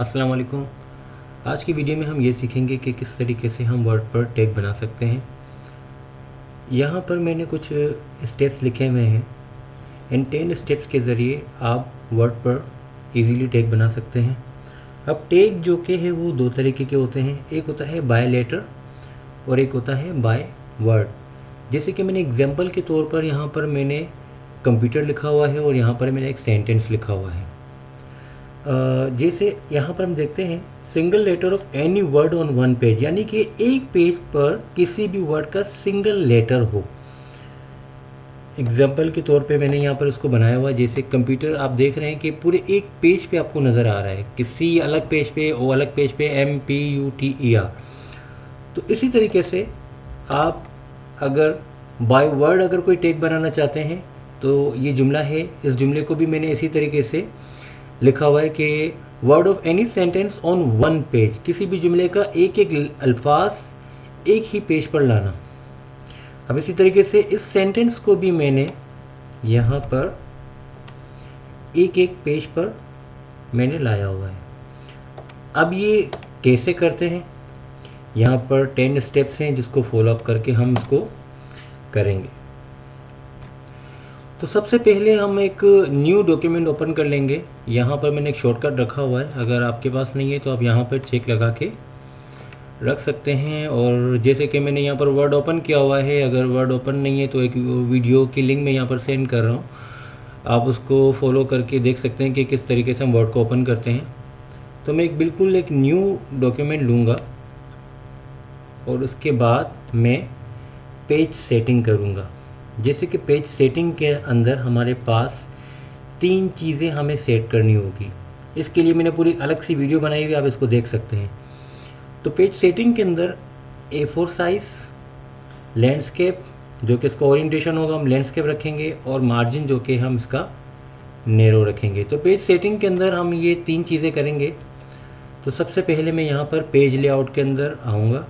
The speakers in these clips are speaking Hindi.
अस्सलाम वालेकुम। आज की वीडियो में हम ये सीखेंगे कि किस तरीके से हम वर्ड पर टैग बना सकते हैं। यहाँ पर मैंने कुछ स्टेप्स लिखे हुए हैं। इन 10 स्टेप्स के ज़रिए आप वर्ड पर इजीली टैग बना सकते हैं। अब टैग जो कि है वो दो तरीके के होते हैं, एक होता है बाय लेटर और एक होता है बाय वर्ड। जैसे कि मैंने एग्जांपल के तौर पर यहाँ पर मैंने कंप्यूटर लिखा हुआ है और यहाँ पर मैंने एक सेंटेंस लिखा हुआ है। जैसे यहाँ पर हम देखते हैं single letter of any word on one page, यानी कि एक पेज पर किसी भी वर्ड का सिंगल लेटर हो। एग्जाम्पल के तौर पे मैंने यहाँ पर उसको बनाया हुआ है। जैसे कंप्यूटर आप देख रहे हैं कि पूरे एक पेज पे आपको नज़र आ रहा है, किसी अलग पेज पे ओ अलग पेज पे MPUTER। तो इसी तरीके से आप अगर बाय वर्ड अगर कोई टैग बनाना चाहते हैं तो ये जुमला है, इस जुमले को भी मैंने इसी तरीके से लिखा हुआ है कि word of any sentence on one page, किसी भी जुमले का एक एक अल्फाज एक ही पेज पर लाना। अब इसी तरीके से इस सेंटेंस को भी मैंने यहाँ पर एक एक पेज पर मैंने लाया हुआ है। अब ये कैसे करते हैं, यहाँ पर 10 स्टेप्स हैं जिसको फॉलो अप करके हम इसको करेंगे। तो सबसे पहले हम एक न्यू डॉक्यूमेंट ओपन कर लेंगे। यहाँ पर मैंने एक शॉर्टकट रखा हुआ है, अगर आपके पास नहीं है तो आप यहाँ पर चेक लगा के रख सकते हैं। और जैसे कि मैंने यहाँ पर वर्ड ओपन किया हुआ है, अगर वर्ड ओपन नहीं है तो एक वीडियो की लिंक मैं यहाँ पर सेंड कर रहा हूँ, आप उसको फॉलो करके देख सकते हैं कि किस तरीके से हम वर्ड को ओपन करते हैं। तो मैं बिल्कुल एक न्यू डॉक्यूमेंट लूँगा और उसके बाद मैं पेज सेटिंग करूँगा। जैसे कि पेज सेटिंग के अंदर हमारे पास 3 चीज़ें हमें सेट करनी होगी। इसके लिए मैंने पूरी अलग सी वीडियो बनाई हुई, आप इसको देख सकते हैं। तो पेज सेटिंग के अंदर A4 साइज़, लैंडस्केप जो कि इसका ओरिएंटेशन होगा हम लैंडस्केप रखेंगे, और मार्जिन जो कि हम इसका नैरो रखेंगे। तो पेज सेटिंग के अंदर हम ये 3 चीज़ें करेंगे। तो सबसे पहले मैं यहाँ पर पेज लेआउट के अंदर आऊँगा,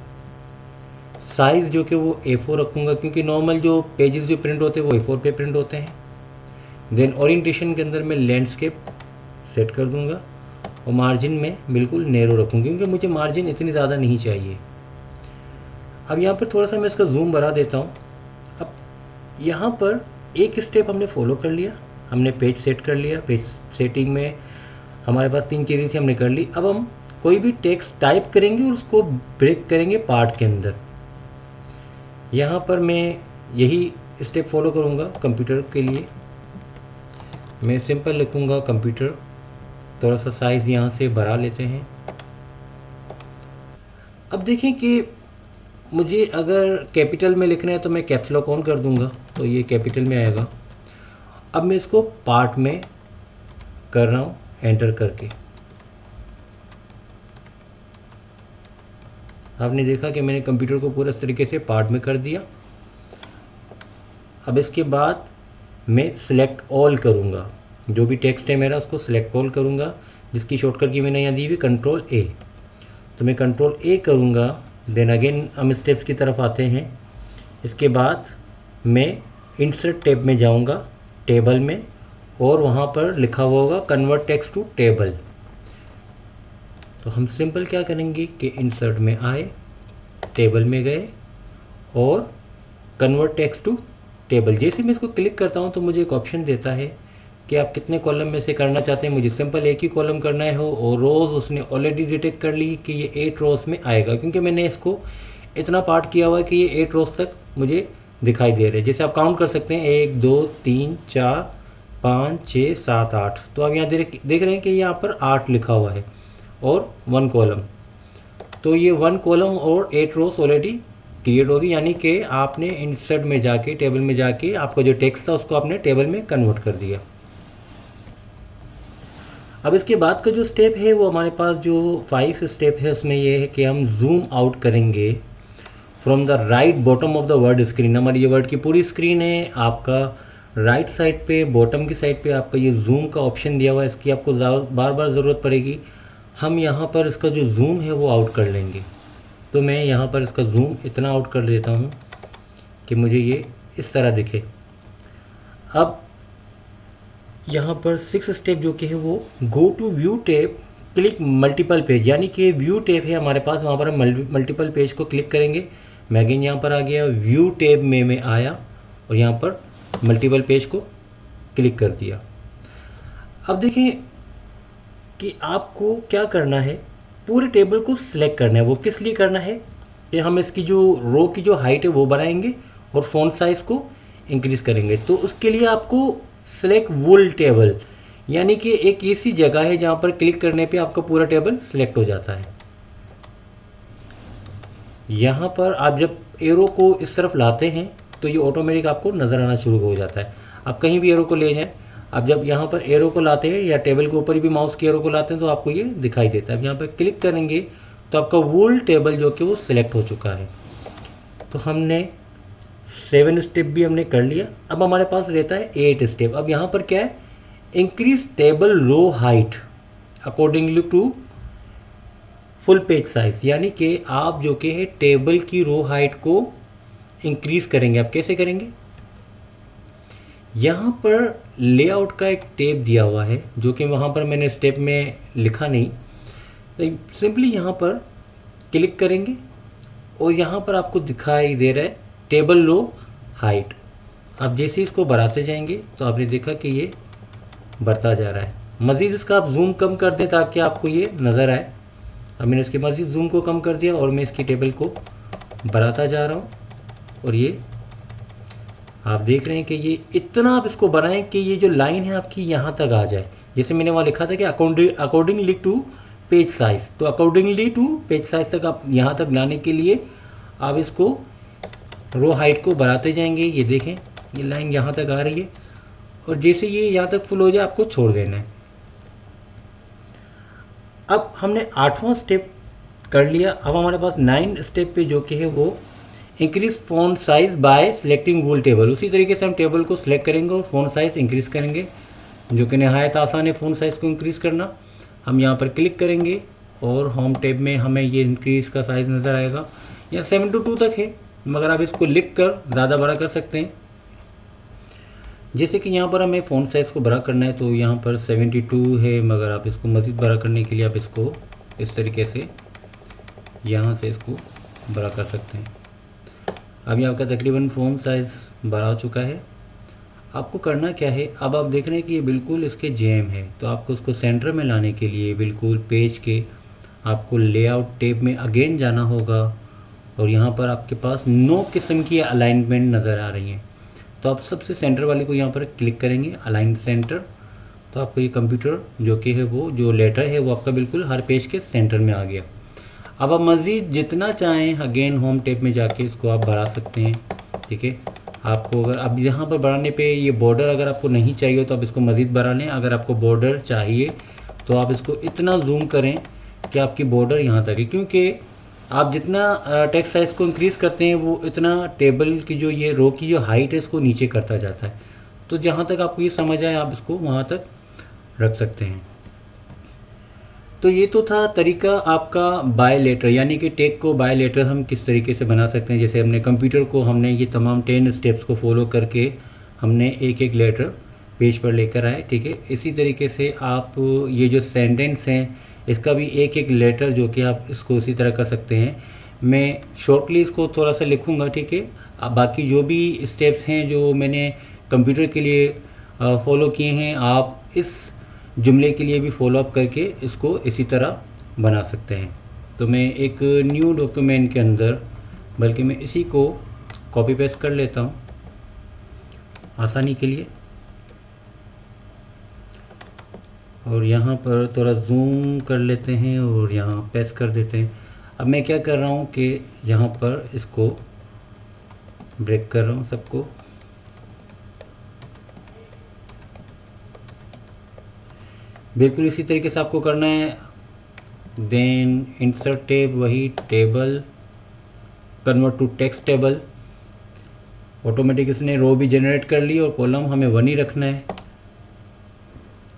साइज़ जो कि वो A4 रखूँगा क्योंकि नॉर्मल जो पेजेस जो प्रिंट होते हैं वो A4 पे प्रिंट होते हैं। देन ओरिएंटेशन के अंदर मैं लैंडस्केप सेट कर दूँगा और मार्जिन में बिल्कुल नैरो रखूँगा क्योंकि मुझे मार्जिन इतनी ज़्यादा नहीं चाहिए। अब यहाँ पर थोड़ा सा मैं इसका जूम बढ़ा देता हूँ। अब यहाँ पर एक स्टेप हमने फॉलो कर लिया, हमने पेज सेट कर लिया। पेज सेटिंग में हमारे पास 3 चीज़ें थी, हमने कर ली। अब हम कोई भी टेक्स्ट टाइप करेंगे और उसको ब्रेक करेंगे पार्ट के अंदर। यहाँ पर मैं यही स्टेप फॉलो करूँगा। कंप्यूटर के लिए मैं सिंपल लिखूँगा कंप्यूटर, थोड़ा सा साइज़ यहाँ से बढ़ा लेते हैं। अब देखें कि मुझे अगर कैपिटल में लिखना है तो मैं कैप्स लॉक ऑन कर दूँगा तो ये कैपिटल में आएगा। अब मैं इसको पार्ट में कर रहा हूँ एंटर करके। आपने देखा कि मैंने कंप्यूटर को पूरा इस तरीके से पार्ट में कर दिया। अब इसके बाद मैं सिलेक्ट ऑल करूँगा, जो भी टेक्स्ट है मेरा उसको सिलेक्ट ऑल करूँगा, जिसकी शॉर्टकट की मैंने यहाँ दी हुई कंट्रोल A। तो मैं कंट्रोल A करूँगा। देन अगेन हम स्टेप्स की तरफ आते हैं। इसके बाद मैं इंसर्ट टैब में जाऊँगा, टेबल में, और वहाँ पर लिखा हुआ होगा कन्वर्ट टेक्स्ट टू टेबल। तो हम सिंपल क्या करेंगे कि इंसर्ट में आए, टेबल में गए और कन्वर्ट टेक्स्ट टू टेबल। जैसे मैं इसको क्लिक करता हूँ तो मुझे एक ऑप्शन देता है कि आप कितने कॉलम में से करना चाहते हैं। मुझे सिंपल एक ही कॉलम करना है हो, और रोज़ उसने ऑलरेडी डिटेक्ट कर ली कि ये 8 रोज़ में आएगा क्योंकि मैंने इसको इतना पार्ट किया हुआ है कि ये 8 रोज़ तक मुझे दिखाई दे रहे हैं। जैसे आप काउंट कर सकते हैं 1 2 3 4 5 6 7 8। तो आप यहाँ देख रहे हैं कि यहाँ पर 8 लिखा हुआ है और 1 कॉलम। तो ये 1 कॉलम और 8 रोज ऑलरेडी क्रिएट होगी, यानी कि आपने इंसर्ट में जाके टेबल में जाके आपका जो टेक्स्ट था उसको आपने टेबल में कन्वर्ट कर दिया। अब इसके बाद का जो स्टेप है वो हमारे पास जो 5 स्टेप है उसमें ये है कि हम जूम आउट करेंगे from the right bottom of the word screen. हमारी ये वर्ड की पूरी स्क्रीन है, आपका राइट साइड पे बॉटम की साइड पे आपका ये जूम का ऑप्शन दिया हुआ है। इसकी आपको बार बार ज़रूरत पड़ेगी। हम यहाँ पर इसका जो जूम है वो आउट कर लेंगे। तो मैं यहाँ पर इसका जूम इतना आउट कर देता हूँ कि मुझे ये इस तरह दिखे। अब यहाँ पर 6 स्टेप जो कि है वो go to view tab click multiple page, यानी कि व्यू टैब है हमारे पास, वहाँ पर हम मल्टीपल पेज को क्लिक करेंगे। मैं अगेन यहाँ पर आ गया, व्यू टैब में मैं आया और यहाँ पर मल्टीपल पेज को क्लिक कर दिया। अब देखिए कि आपको क्या करना है, पूरे टेबल को सिलेक्ट करना है। वो किस लिए करना है कि हम इसकी जो रो की जो हाइट है वो बढ़ाएंगे और फ़ॉन्ट साइज़ को इंक्रीज़ करेंगे। तो उसके लिए आपको सिलेक्ट वुल टेबल, यानी कि एक ऐसी जगह है जहाँ पर क्लिक करने पे आपका पूरा टेबल सिलेक्ट हो जाता है। यहाँ पर आप जब एरो को इस तरफ लाते हैं तो ये ऑटोमेटिक आपको नज़र आना शुरू हो जाता है। आप कहीं भी एरो को ले जाएं, आप जब यहाँ पर एरो को लाते हैं या टेबल के ऊपर भी माउस की एरो को लाते हैं तो आपको ये दिखाई देता है। अब यहाँ पर क्लिक करेंगे तो आपका वुल टेबल जो कि वो सिलेक्ट हो चुका है। तो हमने 7 स्टेप भी हमने कर लिया। अब हमारे पास रहता है 8 स्टेप। अब यहाँ पर क्या है, increase table row height accordingly to full page size, यानी कि आप जो कि है टेबल की रो हाइट को इंक्रीज करेंगे। आप कैसे करेंगे, यहाँ पर लेआउट का एक टेप दिया हुआ है जो कि वहाँ पर मैंने स्टेप में लिखा नहीं, तो सिंपली यहाँ पर क्लिक करेंगे और यहाँ पर आपको दिखाई दे रहा है टेबल रो हाइट। आप जैसे इसको बढ़ाते जाएंगे तो आपने देखा कि ये बढ़ता जा रहा है। मज़ीद इसका आप जूम कम कर दें ताकि आपको ये नज़र आए। अब मैंने इसके मज़ीद जूम को कम कर दिया और मैं इसकी टेबल को बढ़ाता जा रहा हूँ और ये आप देख रहे हैं कि ये इतना आप इसको बनाएं कि ये जो लाइन है आपकी यहाँ तक आ जाए। जैसे मैंने वहाँ लिखा था कि अकॉर्डिंगली टू पेज साइज़, तो अकॉर्डिंगली टू पेज साइज़ तक आप यहाँ तक लाने के लिए आप इसको रो हाइट को बढ़ाते जाएंगे। ये देखें ये लाइन यहाँ तक आ रही है और जैसे ये यहाँ तक फुल हो जाए आपको छोड़ देना है। अब हमने 8वां स्टेप कर लिया। अब हमारे पास 9 स्टेप पे जो कि है वो increase font size by selecting whole table. उसी तरीके से हम टेबल को सिलेक्ट करेंगे और फ़ॉन्ट साइज़ इंक्रीज़ करेंगे, जो कि नहायत आसान है फ़ॉन्ट साइज़ को इंक्रीज़ करना। हम यहाँ पर क्लिक करेंगे और होम टैब में हमें ये इंक्रीज़ का साइज़ नज़र आएगा। यहाँ 72 तक है, मगर आप इसको लिख कर ज़्यादा बड़ा कर सकते हैं। जैसे कि यहाँ पर हमें फ़ॉन्ट साइज़ को बड़ा करना है तो यहाँ पर 72 है, मगर आप इसको मज़ीद बड़ा करने के लिए आप इसको इस तरीके से यहाँ से इसको बड़ा कर सकते हैं। अभी आपका तकरीबन फ़ॉन्ट साइज़ बड़ा हो चुका है। आपको करना क्या है, अब आप देख रहे हैं कि ये बिल्कुल इसके जैम है, तो आपको उसको सेंटर में लाने के लिए बिल्कुल पेज के आपको लेआउट टैब में अगेन जाना होगा और यहाँ पर आपके पास 9 किस्म की अलाइनमेंट नज़र आ रही हैं। तो आप सबसे सेंटर वाले को यहाँ पर क्लिक करेंगे, अलाइन सेंटर। तो आपको ये कंप्यूटर जो कि है वो जो लेटर है वो आपका बिल्कुल हर पेज के सेंटर में आ गया। अब आप मज़ीद जितना चाहें अगेन होम टैब में जाके इसको आप बढ़ा सकते हैं। ठीक है, आपको अगर अब यहाँ पर बढ़ाने पे ये बॉर्डर अगर आपको नहीं चाहिए तो आप इसको मज़ीद बढ़ा लें। अगर आपको बॉर्डर चाहिए तो आप इसको इतना जूम करें कि आपकी बॉर्डर यहाँ तक है, क्योंकि आप जितना टेक्स्ट साइज़ को इंक्रीज़ करते हैं वो इतना टेबल की जो ये रो की जो हाइट है इसको नीचे करता जाता है। तो जहाँ तक आपको ये समझ आए आप इसको वहाँ तक रख सकते हैं। तो ये तो था तरीका आपका बाय लेटर, यानी कि टेक को बाय लेटर हम किस तरीके से बना सकते हैं। जैसे हमने कंप्यूटर को हमने ये तमाम 10 स्टेप्स को फॉलो करके हमने एक एक लेटर पेज पर लेकर आए। ठीक है, इसी तरीके से आप ये जो सेंटेंस हैं इसका भी एक एक लेटर जो कि आप इसको इसी तरह कर सकते हैं। मैं शॉर्टली इसको थोड़ा सा लिखूँगा। ठीक है, अब बाकी जो भी स्टेप्स हैं जो मैंने कंप्यूटर के लिए फॉलो किए हैं आप इस जुमले के लिए भी फॉलोअप करके इसको इसी तरह बना सकते हैं। तो मैं एक न्यू डॉक्यूमेंट के अंदर बल्कि मैं इसी को कॉपी पेस्ट कर लेता हूँ आसानी के लिए और यहाँ पर थोड़ा जूम कर लेते हैं और यहाँ पेस्ट कर देते हैं। अब मैं क्या कर रहा हूँ कि यहाँ पर इसको ब्रेक कर रहा हूँ सबको। बिल्कुल इसी तरीके से आपको करना है। देन इंसर्ट टेब, वही table, convert to text table. Automatic इसने रो भी जनरेट कर ली और कॉलम हमें 1 ही रखना है।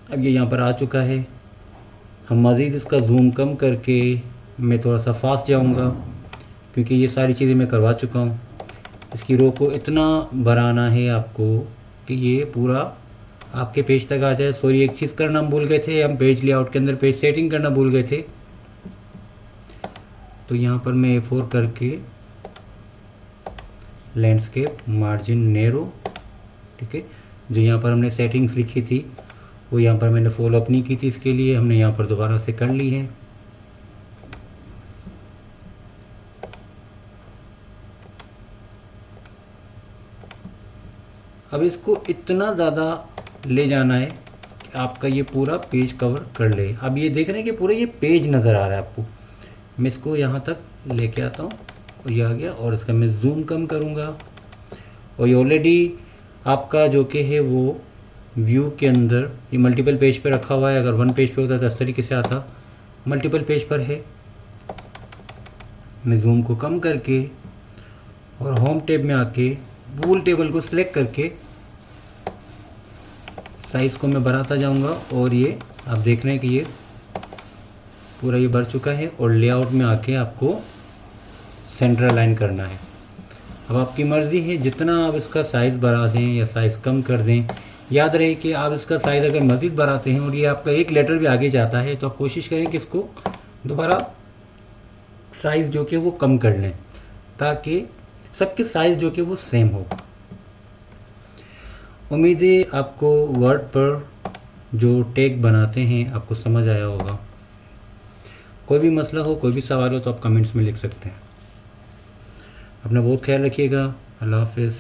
अब ये यहाँ पर आ चुका है। हम मज़ीद इसका जूम कम करके मैं थोड़ा सा फास्ट जाऊँगा क्योंकि ये सारी चीज़ें मैं करवा चुका हूँ। इसकी रो को इतना बढ़ाना है आपको कि ये पूरा आपके पेज तक आ जाए। सॉरी, एक चीज़ करना हम भूल गए थे, हम पेज लेआउट के अंदर पेज सेटिंग करना भूल गए थे। तो यहाँ पर मैं A4 करके लैंडस्केप मार्जिन नैरो, ठीक है, जो यहाँ पर हमने सेटिंग्स लिखी थी वो यहाँ पर मैंने फॉलो अप नहीं की थी, इसके लिए हमने यहाँ पर दोबारा से कर ली है। अब इसको इतना ज़्यादा ले जाना है कि आपका ये पूरा पेज कवर कर ले। अब ये देख रहे हैं कि पूरा ये पेज नज़र आ रहा है आपको। मैं इसको यहाँ तक लेके आता हूँ और ये आ गया, और इसका मैं जूम कम करूँगा। और ये ऑलरेडी आपका जो कि है वो व्यू के अंदर ये मल्टीपल पेज पे रखा हुआ है। अगर वन पेज पे होता तो इस तरीके से आता, मल्टीपल पेज पर है। मैं जूम को कम करके और होम टैब में आके वूल टेबल को सिलेक्ट करके साइज़ को मैं बढ़ाता जाऊंगा, और ये आप देख रहे हैं कि ये पूरा ये बढ़ चुका है। और लेआउट में आके आपको सेंटर अलाइन करना है। अब आपकी मर्ज़ी है, जितना आप इसका साइज़ बढ़ा दें या साइज़ कम कर दें। याद रहे कि आप इसका साइज़ अगर मज़ीद बढ़ाते हैं और ये आपका एक लेटर भी आगे जाता है तो आप कोशिश करें कि इसको दोबारा साइज़ जो कि वो कम कर लें, ताकि सबके साइज़ जो कि वो सेम हो। उम्मीद है आपको वर्ड पर जो टैग बनाते हैं आपको समझ आया होगा। कोई भी मसला हो, कोई भी सवाल हो तो आप कमेंट्स में लिख सकते हैं। अपना बहुत ख्याल रखिएगा। अल्लाह हाफ़िज़।